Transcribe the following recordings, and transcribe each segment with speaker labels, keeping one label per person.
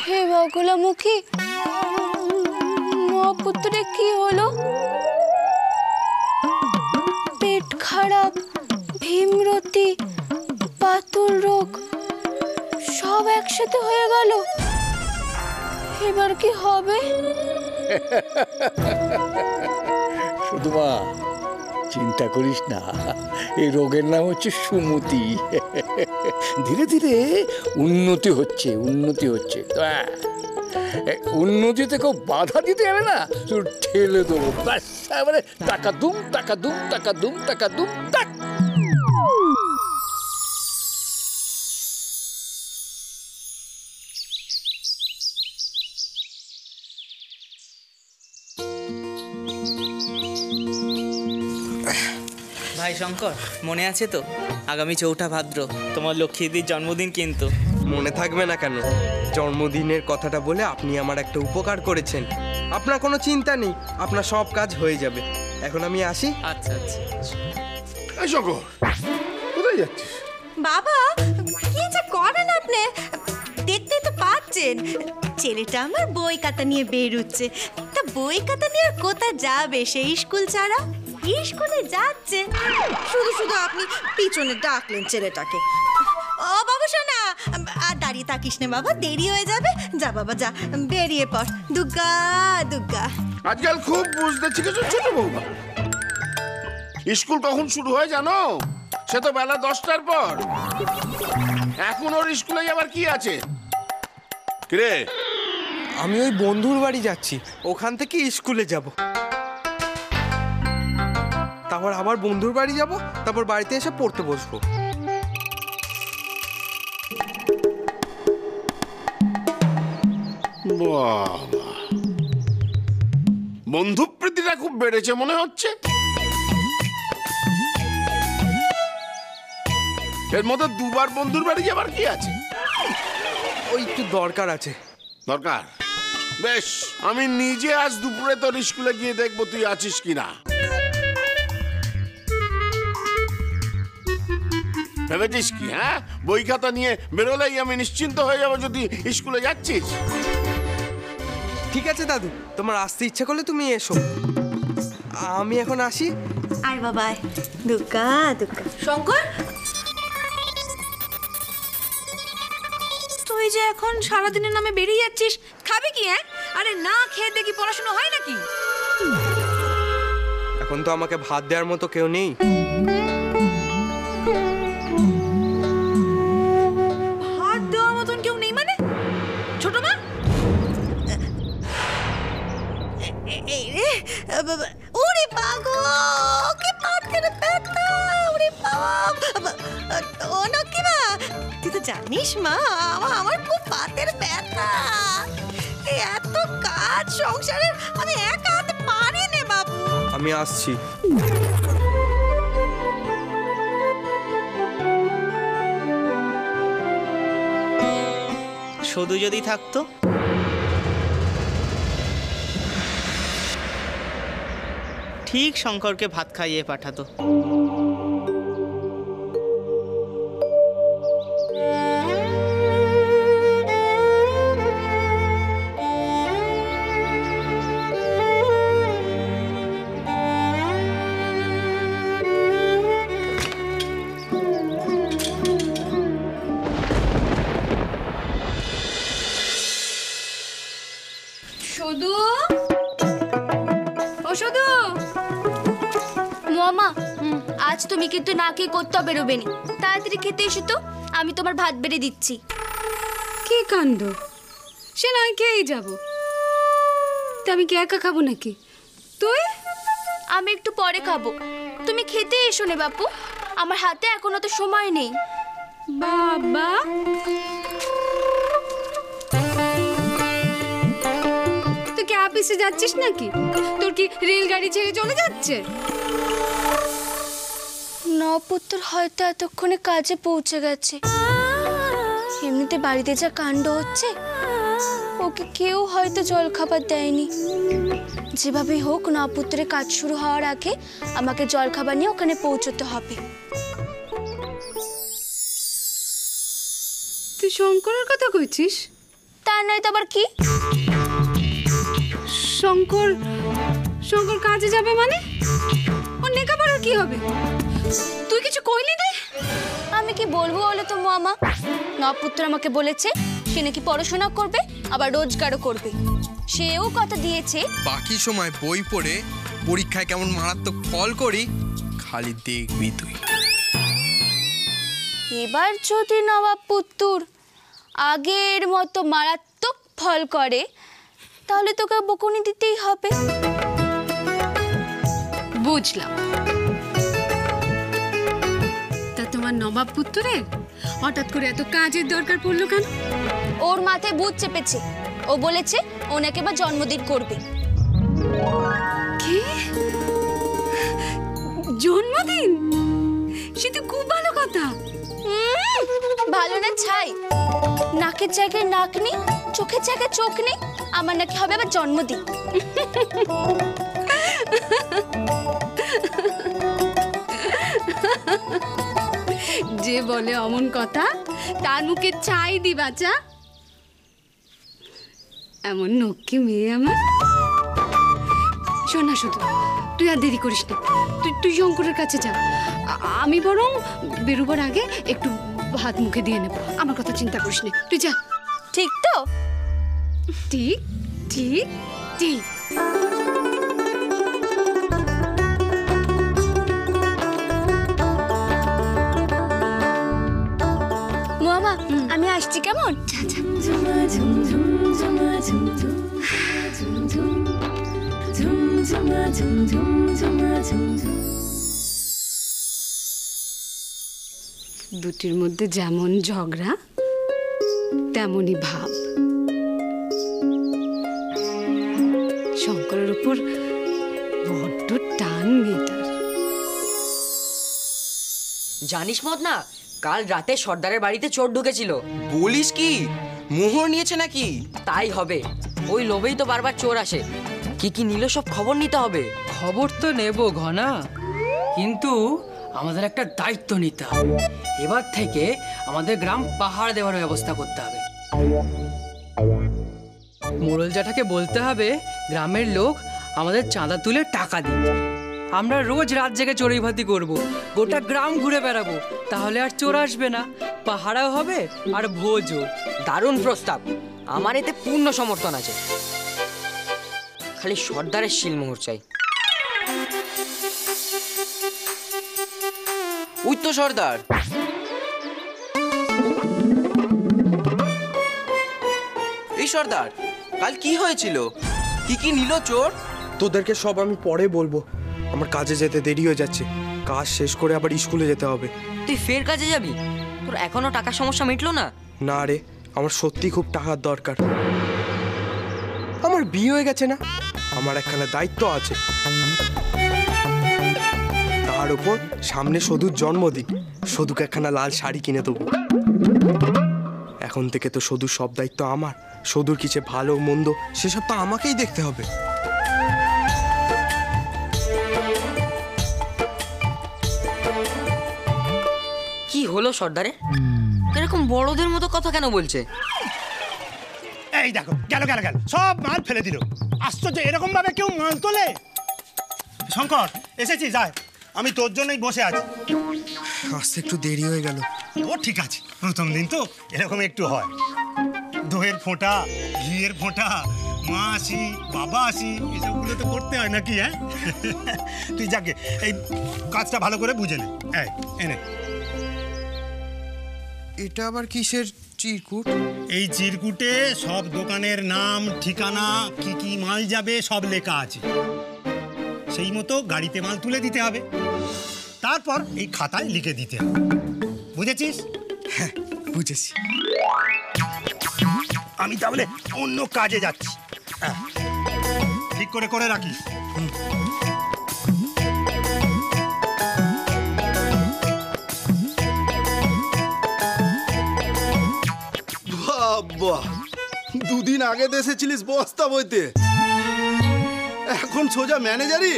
Speaker 1: হে বগলামুখী, নপুত্রে কি হলো? পেট খারাপ, ভীমরতি, পাতুল রোগ সব একসাথে হয়ে গেল। এবার কি হবে?
Speaker 2: শুধু মা চিন্তা করিস না, এই রোগের নাম হচ্ছে সুমতি। ধীরে ধীরে উন্নতি হচ্ছে। উন্নতিতে কেউ বাধা দিতে যাবে না, তোর ঠেলে দেবো ব্যাস। এবারে টাকা দুম টাক।
Speaker 3: ভাই শঙ্কর, মনে আছে তো আগামী 4ঠা ভাদ্র তোমার লক্ষ্মীদির জন্মদিন? কিন্তু
Speaker 4: মনে থাকবে না কেন? জন্মদিনের কথাটা বলে আপনি আমার একটা উপকার করেছেন। আপনার কোনো চিন্তা নেই, আপনার সব কাজ হয়ে যাবে। এখন আমি আসি।
Speaker 3: আচ্ছা।
Speaker 5: এই শঙ্কর, কোথায় যাচ্ছিস?
Speaker 6: বাবা, কি যে করেন আপনি? দেখতেই তো পাচ্ছেন ছেলেটা আমার বই খাতা নিয়ে বেরুচ্ছে। তা বই খাতা নিয়ে কোথায় যাবে সেই স্কুল ছাড়া? স্কুলে যাচ্ছে, শুধু শুধু আপনি পিছনে ডাকলেন ছেলেটাকে। ও বাবু শোনা, আর দাঁড়িয়ে থাকিস না বাবা, দেরি হয়ে যাবে। যা বাবা যা, বেরিয়ে পড়। দুগ্গা
Speaker 5: আজকাল খুব বুঝতে শিখেছো ছোট বৌমা। স্কুল কখন শুরু হয় জানো? সে তো বেলা 10টার পর। এখন ওর স্কুলে যাবার কি আছে? কিরে?
Speaker 4: আমি ওই বন্ধুর বাড়ি যাচ্ছি, ওখান থেকে স্কুলে যাব। তারপর আবার বন্ধুর বাড়ি যাব, তারপর বাড়িতে এসে পড়তে বসবো।
Speaker 5: বাবা, বন্ধুপ্রীতিটা খুব বেড়েছে মনে হচ্ছে। এর মধ্যে দুবার বন্ধুর বাড়ি যাবার কি আছে?
Speaker 4: ওই একটু দরকার আছে।
Speaker 5: দরকার? বেশ, আমি নিজে আজ দুপুরে তোর স্কুলে গিয়ে দেখবো তুই আছিস কিনা। ভেবেছিস কি? হ্যাঁ, বই খাতা নিয়ে বেরোলেই আমি নিশ্চিন্ত হয়ে যাবো যদি স্কুলে যাচ্ছিস।
Speaker 4: ঠিক আছে দাদু, তোমার আসতে ইচ্ছা করলে তুমি এসো। আমি এখন আসি।
Speaker 6: আয় বাবা, দুগ্গা।
Speaker 7: শঙ্কর, তুই যে এখন সারাদিনের নামে বেরিয়ে যাচ্ছিস, খাবি কি? হ্যাঁ, আরে না খেয়ে দেখি পড়াশোনা হয় নাকি?
Speaker 4: এখন তো আমাকে ভাত দেওয়ার মতো কেউ নেই।
Speaker 7: ভাত দেওয়ার মতন কেউ নেই মানে? ছোট মা?
Speaker 6: এই রে ওরে বাগো, কি পাথর ব্যথা! ওরে বাবা, ও নকি মা, তুই তো জানিস মা, আমার খুব পাথর ব্যথা। এত কাজ সংসারের আমি একা হাতে পারি না বাবু।
Speaker 4: আমি আসছি।
Speaker 3: শুধু যদি থাকতো। ঠিক শঙ্করকে ভাত খাইয়ে পাঠাতো।
Speaker 1: শুধু ও শুধু মামা, আজ তুমি কিন্তু না খেয়ে কোথাও বেরোবে না। তাড়াতাড়ি খেতে এসো তো, আমি তোমার ভাত বেড়ে দিচ্ছি।
Speaker 7: কি কাণ্ড! সে নয় খেয়েই যাবো, তা আমি কি একা খাবো নাকি? তুই?
Speaker 1: আমি একটু পরে খাবো, তুমি খেতে এসো নে বাপু, আমার হাতে এখনো তো সময় নেই।
Speaker 7: বাবা, তুই কি অফিসে যাচ্ছিস নাকি? তোর কি রেলগাড়ি ছেড়ে চলে যাচ্ছে?
Speaker 1: নপুত্র হয়তো এতক্ষণে কাজে পৌঁছে গেছে। এমনিতে বাড়িতে যা কাণ্ড হচ্ছে, ওকে কেউ হয়তো জল খাবার দেয়নি। যেভাবে হোক নপুত্রের কাজ শুরু হওয়ার আগে আমাকে জল খাবার নিয়ে ওখানে পৌঁছতে হবে।
Speaker 7: তুই শঙ্করের কথা কইছিস?
Speaker 1: তা নাই তো আবার কি?
Speaker 7: শঙ্কর শঙ্কর কাজে যাবে মানে? ওর লেখাপড়ার কি হবে? তুই কিছু কইলি না?
Speaker 1: আমি কি বলবো বলো তো মামা? নপুত্র আমাকে বলেছে সে নাকি পড়াশোনা করবে আবার রোজগারও করবে। সেও কথা দিয়েছে
Speaker 4: বাকি সময় বই পড়ে পরীক্ষায় কেমন মারাত্মক ফল করি খালি দেখবি তুই।
Speaker 1: এবার যদি নবাব পুত্তুর আগের মতো মারাত্মক ফল করে তাহলে তোকে বকুনি দিতেই হবে।
Speaker 7: বুঝলাম। তা তোমার নবাব পুত্তরের হঠাৎ করে এত কাজের দরকার পড়লো কেন?
Speaker 1: ওর মাথায় ভূত চেপেছে। ও বলেছে ওনাকে এবার জন্মদিন করবে।
Speaker 7: কি জন্মদিন? সে তো খুব ভালো কথা।
Speaker 1: ভালো না ছাই? নাকের জায়গায় নাক নেই, চোখের জায়গায় চোখ নেই, আমার নাকি হবে আবার জন্মদিন।
Speaker 7: যে বলে অমন কথা তার মুখে ছাই দি বাচ্চা। এমন নক্কি মেয়ে আমার। শোন না, শুধু তুই আর দেরি করিস না, তুই শঙ্করের কাছে যা। আমি বরং বেরোবার আগে একটু হাত মুখে দিয়ে নেব। আমার কথা চিন্তা করিস না, তুই যা।
Speaker 1: ঠিক তো?
Speaker 7: ঠিক ঠিক ঠিক।
Speaker 1: মামা আমি আসছি কেমন?
Speaker 7: দুটির মধ্যে যেমন ঝগড়া তেমনই ভাব। শঙ্করের উপর বড্ড টান মেয়েটার।
Speaker 8: জানিস মদনা, কাল রাতে সর্দারের বাড়িতে চোর ঢুকেছিল।
Speaker 4: বলিস কি? মোহর নিয়েছে নাকি?
Speaker 8: তাই হবে, ওই লোভেই তো বারবার চোর আসে। কি কি নিল সব খবর নিতে হবে।
Speaker 9: খবর তো নেব ঘনা, কিন্তু আমাদের একটা দায়িত্ব নিতে হবে। এবার থেকে আমাদের গ্রাম পাহাড় দেওয়ার ব্যবস্থা করতে হবে। মোড়ল জ্যাঠাকে বলতে হবে গ্রামের লোক আমাদের চাঁদা তুলে টাকা দিবে। আমরা রোজ রাত জেগে চড়ুইভাতি করব, গোটা গ্রাম ঘুরে বেড়াবো। তাহলে আর চোর আসবে না, পাহাড়াও হবে আর ভোজও।
Speaker 8: দারুণ প্রস্তাব, আমার এতে পূর্ণ সমর্থন আছে। খালি সর্দারের শিলমোহর চাই।
Speaker 4: ওই তো সর্দার। এই সর্দার, কাল কি হয়েছিল? কি কি নিল চোর?
Speaker 10: তোদেরকে সব আমি পরে বলবো। আমার কাজে যেতে দেরি হয়ে যাচ্ছে। কাজ শেষ করে আবার স্কুলে যেতে হবে।
Speaker 8: তুই ফের কাজে যাবি? তোর এখনো টাকার সমস্যা মিটলো না?
Speaker 10: না রে, আমার সত্যি খুব টাকার দরকার। আমার বিয়ে হয়ে গেছে না, আমার একখানা দায়িত্ব আছে। তার উপর সামনে সদুর জন্মদিন, সদুকে একখানা লাল শাড়ি কিনে দেবো। এখন থেকে তো সদুর সব দায়িত্ব আমার। সদুর কিছু ভালো মন্দ সেসব তো আমাকেই দেখতে হবে।
Speaker 8: কি হলো সর্দারে? এরকম বড়দের মতো কথা কেন বলছে?
Speaker 11: এই দেখো, গেল গেল গেল, সব মাল ফেলে দিল। আশ্চর্য, এরকম ভাবে কেউ মাল তোলে? শঙ্কর এসেছি, যায়, আমি তোর জন্যই বসে আছি।
Speaker 10: আসতে একটু দেরি হয়ে গেল।
Speaker 11: ও ঠিক আছে, প্রথম দিন তো এরকম একটু হয়। দইয়ের ফোঁটা, ঘিয়ের ফোঁটা, মা আসি, বাবা আসি, এসবগুলো তো করতে হয় নাকি? হ্যাঁ, তুই যাকে এই কাজটা ভালো করে বুঝে নে। এই এনে।
Speaker 10: এটা আবার কিসের চিরকুট?
Speaker 11: এই চিরকুটে সব দোকানের নাম, ঠিকানা, কি কি মাল যাবে সব লেখা আছে। সেই মতো গাড়িতে মাল তুলে দিতে হবে, তারপর এই খাতায় লিখে দিতে হবে। বুঝেছিস?
Speaker 10: হ্যাঁ, বুঝেছি।
Speaker 11: আমি তাহলে অন্য কাজে যাচ্ছি। ঠিক করে করে রাখিস।
Speaker 12: বাবা, দুদিন আগে দেশেছিলিস বস্তা বইতে, এখন সোজা ম্যানেজারি?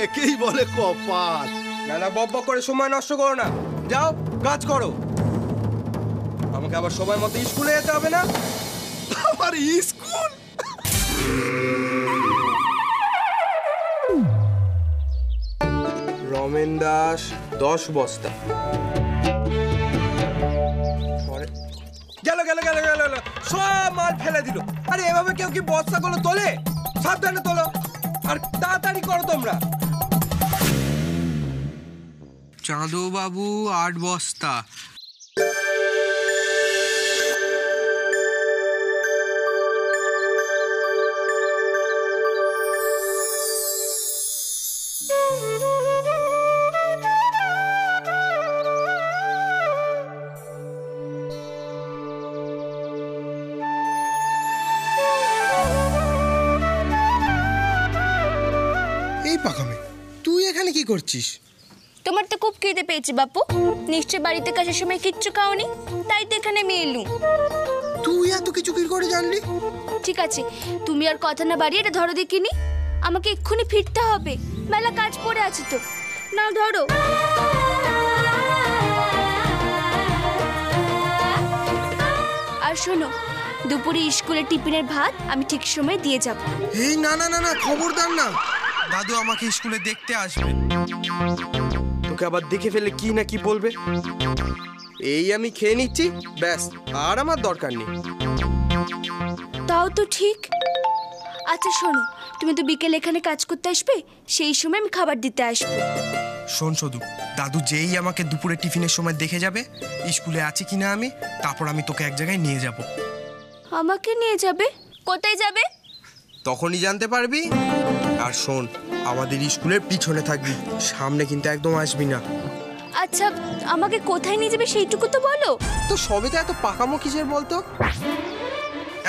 Speaker 12: একেই বলে কপাল।
Speaker 4: না না, বক বক করে সময় নষ্ট করো না, যাও কাজ করো। আমাকে আবার সময় মতো স্কুলে যেতে হবে না?
Speaker 12: আমার স্কুল।
Speaker 10: রমেন দাস 10 বস্তা। গেল গেল গেল গেল, সব মাল ফেলে দিল। আরে এভাবে কেউ কি বস্তাগুলো তোলে? সাবধানে তোলো আর তাড়াতাড়ি করো তোমরা। চাঁদু বাবু 8 বস্তা। এই পাকামে, তুই এখানে কি করছিস?
Speaker 1: তোমার তো খুব খিদে পেয়েছে বাপু, নিশ্চয় বাড়িতে কাজের সময় কিচ্ছু খাওনি, তাই তো এখানে আমি এলুম।
Speaker 10: তুই এত কিছু কি করে জানলি?
Speaker 1: ঠিক আছে, তুমি আর কথা না বাড়িয়ে এটা ধরো দেখিনি। আমাকে এক্ষুনি ফিরতে হবে, মেলা কাজ পড়ে আছে তো। নাও ধরো। আর শোনো, দুপুরে স্কুলে টিফিনের ভাত আমি ঠিক সময় দিয়ে যাব।
Speaker 10: এই না না না না, খবরদার না। দাদু আমাকে স্কুলে দেখতে আসবে। তোকে আবার দেখে ফেলে কি না কি বলবে। এই আমি খেয়ে নিচ্ছি, ব্যাস, আর আমার দরকার নেই।
Speaker 1: তাও তো ঠিক। আচ্ছা শোনো, তুমি তো বিকেলে এখানে কাজ করতে আসবে, সেই সময় আমি খাবার দিতে আসবো।
Speaker 10: শোন শুধু, দাদু যেই আমাকে দুপুরে টিফিনের সময় দেখে যাবে স্কুলে আছি কিনা আমি, তারপর আমি তোকে এক জায়গায় নিয়ে যাব।
Speaker 1: আমাকে নিয়ে যাবে? কোথায় যাবে?
Speaker 10: তখনই জানতে পারবি। আর শোন, আমাদের স্কুলের পিছনে থাকবি, সামনে কিন্তু একদম আসবি না।
Speaker 1: আচ্ছা, আমাকে কোথায় নিয়ে যাবে সেইটুকু তো বলো।
Speaker 10: তো সবে তো এত পাকামো কিসের বলতো?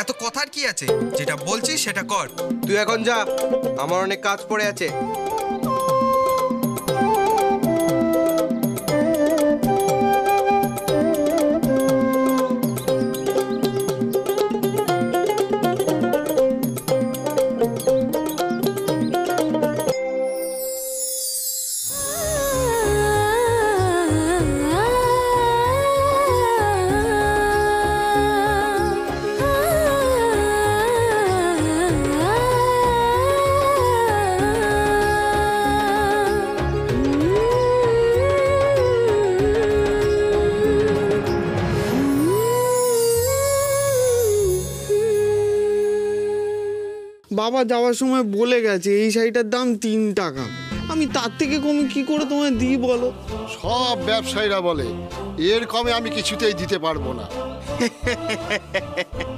Speaker 10: এত কথার কি আছে? যেটা বলছিস সেটা কর। তুই এখন যা, আমার অনেক কাজ পড়ে আছে।
Speaker 13: বাবা যাওয়ার সময় বলে গেছে এই শাড়িটার দাম 3 টাকা। আমি তার থেকে কমে কি করে তোমায় দিই বলো?
Speaker 14: সব ব্যবসায়ীরা বলে এর কমে আমি কিছুতেই দিতে পারবো না।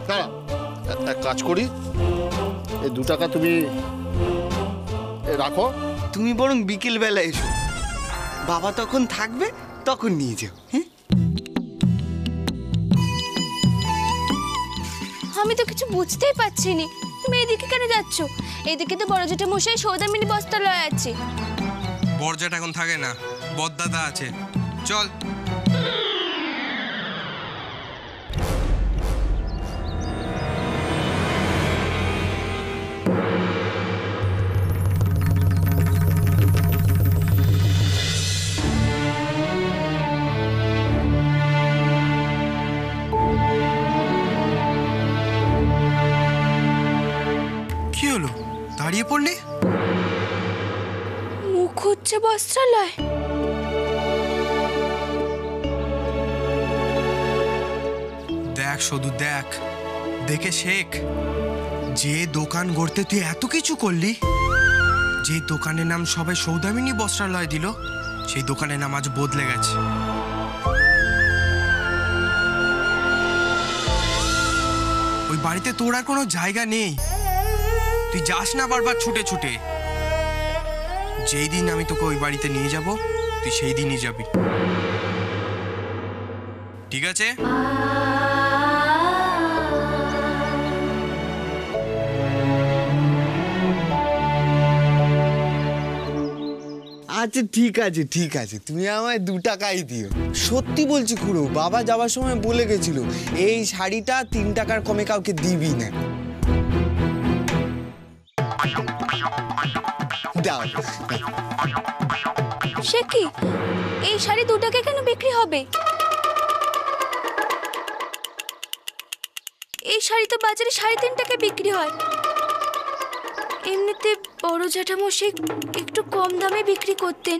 Speaker 14: দাঁড়া, এক কাজ করি, এই 2 টাকা তুমি রাখো।
Speaker 13: তুমি বরং বিকেল বেলা এসো, বাবা তখন থাকবে, তখন নিয়ে যাও। হ্যাঁ,
Speaker 1: আমি তো কিছু বুঝতেই পারছি না, তুমি এদিকে কেন যাচ্ছ? এদিকে তো বড় জেঠা মশাই সৌদামিনী বস্তা লয়ে আছে।
Speaker 10: বরজাট এখন থাকে না, বদদাদা আছে। চল। কি হলো, দাঁড়িয়ে পড়লি?
Speaker 1: মুখ হচ্ছে বস্ত্রালয়।
Speaker 10: দেখ শুধু দেখ, দেখে শেখ। যে দোকান গড়তে তুই এত কিছু করলি, যে দোকানের নাম সবাই সৌদামিনী বস্ত্রালয় দিল, সেই দোকানের নাম আজ বদলে গেছে। ওই বাড়িতে তোর আর কোনো জায়গা নেই। তুই যাস না বারবার ছুটে ছুটে। যেই দিন আমি তোকে ওই বাড়িতে নিয়ে যাব, তুই সেই দিনই যাবি, ঠিক আছে?
Speaker 13: আচ্ছা ঠিক আছে ঠিক আছে, তুমি আমায় 2 টাকাই দিও। সত্যি বলছি খুড়ো, বাবা যাওয়ার সময় বলে গেছিল এই শাড়িটা 3 টাকার কমে কাউকে দিবি না। দাও।
Speaker 1: সে কি, এই শাড়ি 2 টাকায় কেন বিক্রি হবে? এই এই শাড়ি তো বাজারে 3.5 টাকায় বিক্রি হয়। এমনিতে বড় জ্যাঠামশাই একটু কম দামে বিক্রি করতেন,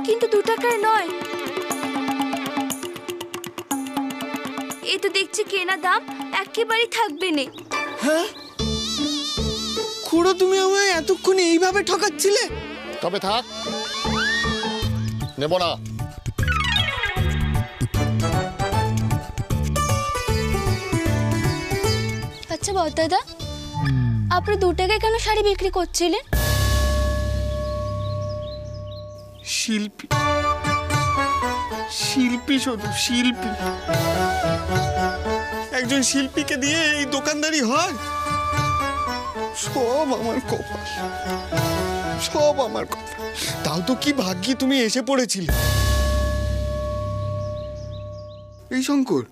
Speaker 1: কিন্তু 2 টাকায় নয়। এই তো দেখছি কেনা দাম একেবারেই থাকবে না।
Speaker 13: হ্যাঁ খুড়ো, তুমি আমায় এতক্ষণ এইভাবে ঠকাচ্ছিলে?
Speaker 14: তবে থাক, নেব না।
Speaker 1: আচ্ছা বড়দাদা, আপনি 2 টাকায় কেন শাড়ি বিক্রি করছিলেন?
Speaker 13: শিল্পী, শিল্পী, শুধু শিল্পী। একজন শিল্পীকে দিয়ে এই দোকানদারি হয়? সব আমার কপাল, সব আমার কপাল। তাও তো কি ভাগ্যে তুমি এসে পড়েছিলে। এই শঙ্কর,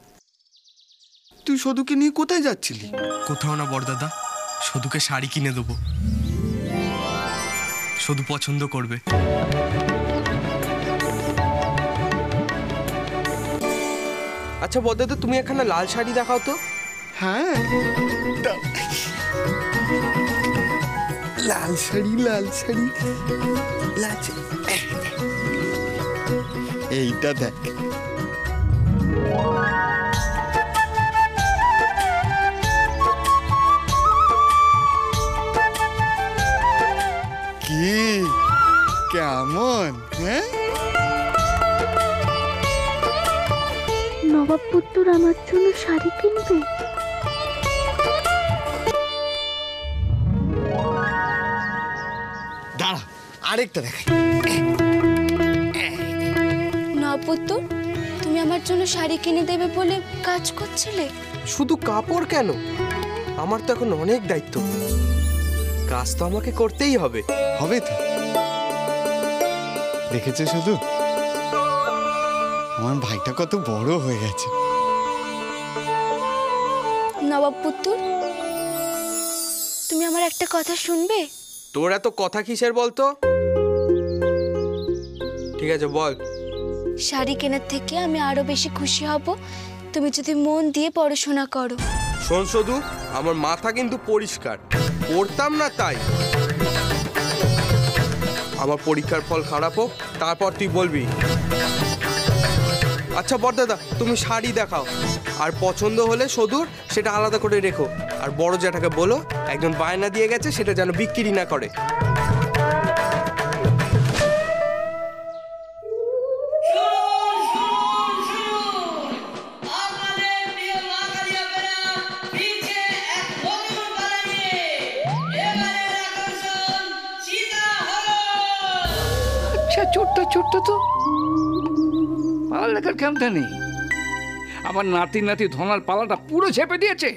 Speaker 13: তুই সদুকে নিয়ে কোথায় যাচ্ছিলি?
Speaker 10: কোথাও না বড়দাদা, সদুকে শাড়ি কিনে দেবো, সদু পছন্দ করবে।
Speaker 4: আচ্ছা বড়দাদা, তুমি এখানে লাল শাড়ি দেখাও তো।
Speaker 13: হ্যাঁ, লাল শাড়ি, লাল শাড়ি, লাল শাড়ি। এইটা দেখ। কি কেমন? হ্যাঁ,
Speaker 1: নবাব পুত্র আমার জন্য শাড়ি কিনবে?
Speaker 13: দাঁড়া, আরেকটা দেখাই।
Speaker 1: নবাব পুত্র, তুমি আমার জন্য শাড়ি কিনে দেবে বলে কাজ করছিলে?
Speaker 4: শুধু কাপড় কেন, আমার তো এখন অনেক দায়িত্ব। কাজ তো আমাকে করতেই হবে।
Speaker 13: হবে তো। দেখেছো শুধু আমার ভাইটা কত বড় হয়ে গেছে।
Speaker 1: নবাব পুত্র, তুমি আমার একটা কথা শুনবে?
Speaker 4: তোর এত কথা কিসের বলতো? ঠিক আছে বল।
Speaker 1: শাড়ি কেনার থেকে আমি আরো বেশি খুশি হব তুমি যদি মন দিয়ে পড়াশোনা করো।
Speaker 4: শোন শুধু, আমার মাথা কিন্তু পরিষ্কার, পড়তাম না তাই। আমার পরীক্ষার ফল খারাপ হোক, তারপর তুই বলবি। আচ্ছা বড়দাদা, তুমি শাড়ি দেখাও, আর পছন্দ হলে সদুর সেটা আলাদা করে রেখো। আর বড় জ্যাঠাকে বলো একজন বায়না দিয়ে গেছে, সেটা যেন বিক্রি না করে।
Speaker 2: আচ্ছা, ছোট্ট ছোট্ট তো পালা লেখার ক্ষমতা নেই। আমার নাতি নাতি ধনার পালাটা পুরো ছেপে দিয়েছে।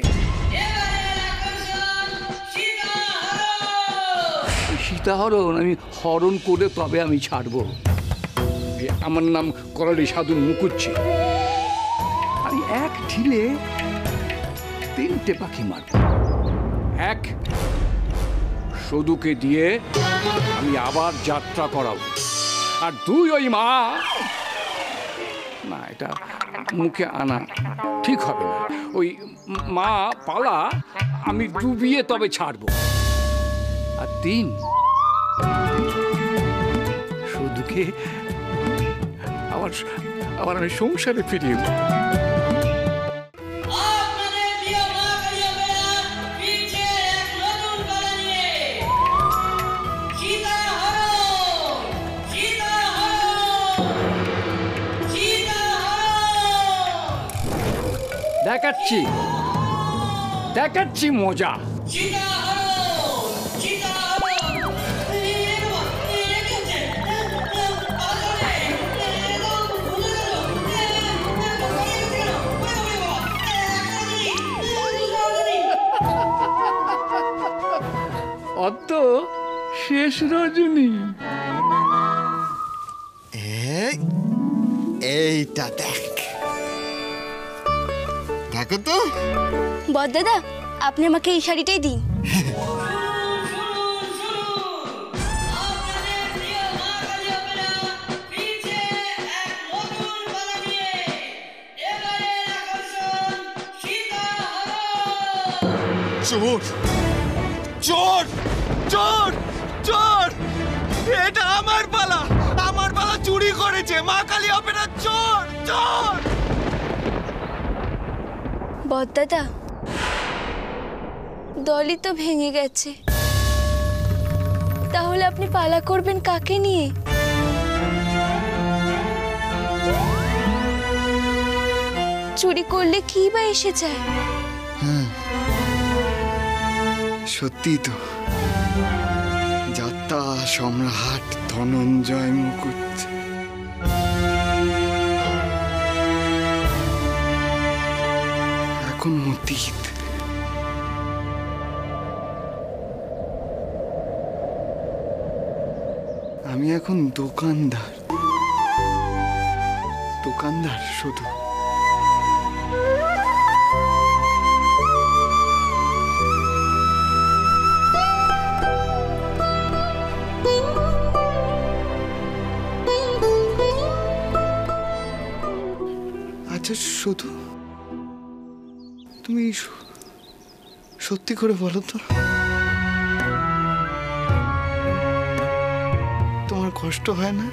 Speaker 2: সীতাহরণ আমি হরণ করে তবে আমি ছাড়বো। আমার নাম করালি সাধুর মুকুচ্ছি। আমি এক ঢিলে 3টে পাখি মারব। এক, সদুকে দিয়ে আমি আবার যাত্রা করাবো। আর 2, ওই মা, না এটা মুখে আনা ঠিক হবে না, ওই মা পালা আমি ডুবিয়ে তবে ছাড়বো। আর 3, সদুকে আবার আমি সংসারে ফিরিয়ে দেব। দেখাচ্ছি দেখাচ্ছি মজা। অত শেষ রজনী।
Speaker 13: এইটা দেখ, দেখো তো।
Speaker 1: বড়দাদা, আপনি আমাকে এই শাড়িটাই দিন।
Speaker 13: চোর চোর চোর চোর! এটা আমার পালা চুরি করেছে। মা কালী অপেরা চোর চোর!
Speaker 1: বড়দাদা, দলই তো ভেঙে গেছে, তাহলে আপনি পালা করবেন কাকে নিয়ে? চুরি করলে কি বা এসে যায়?
Speaker 13: সত্যি তো, যাত্রা সম্রাট ধনঞ্জয় মুকুট। এখন অতীত। আমি এখন দোকানদার শুধু। আচ্ছা শুধু, তুমি সত্যি করে বলো তো, তোমার কষ্ট হয় না?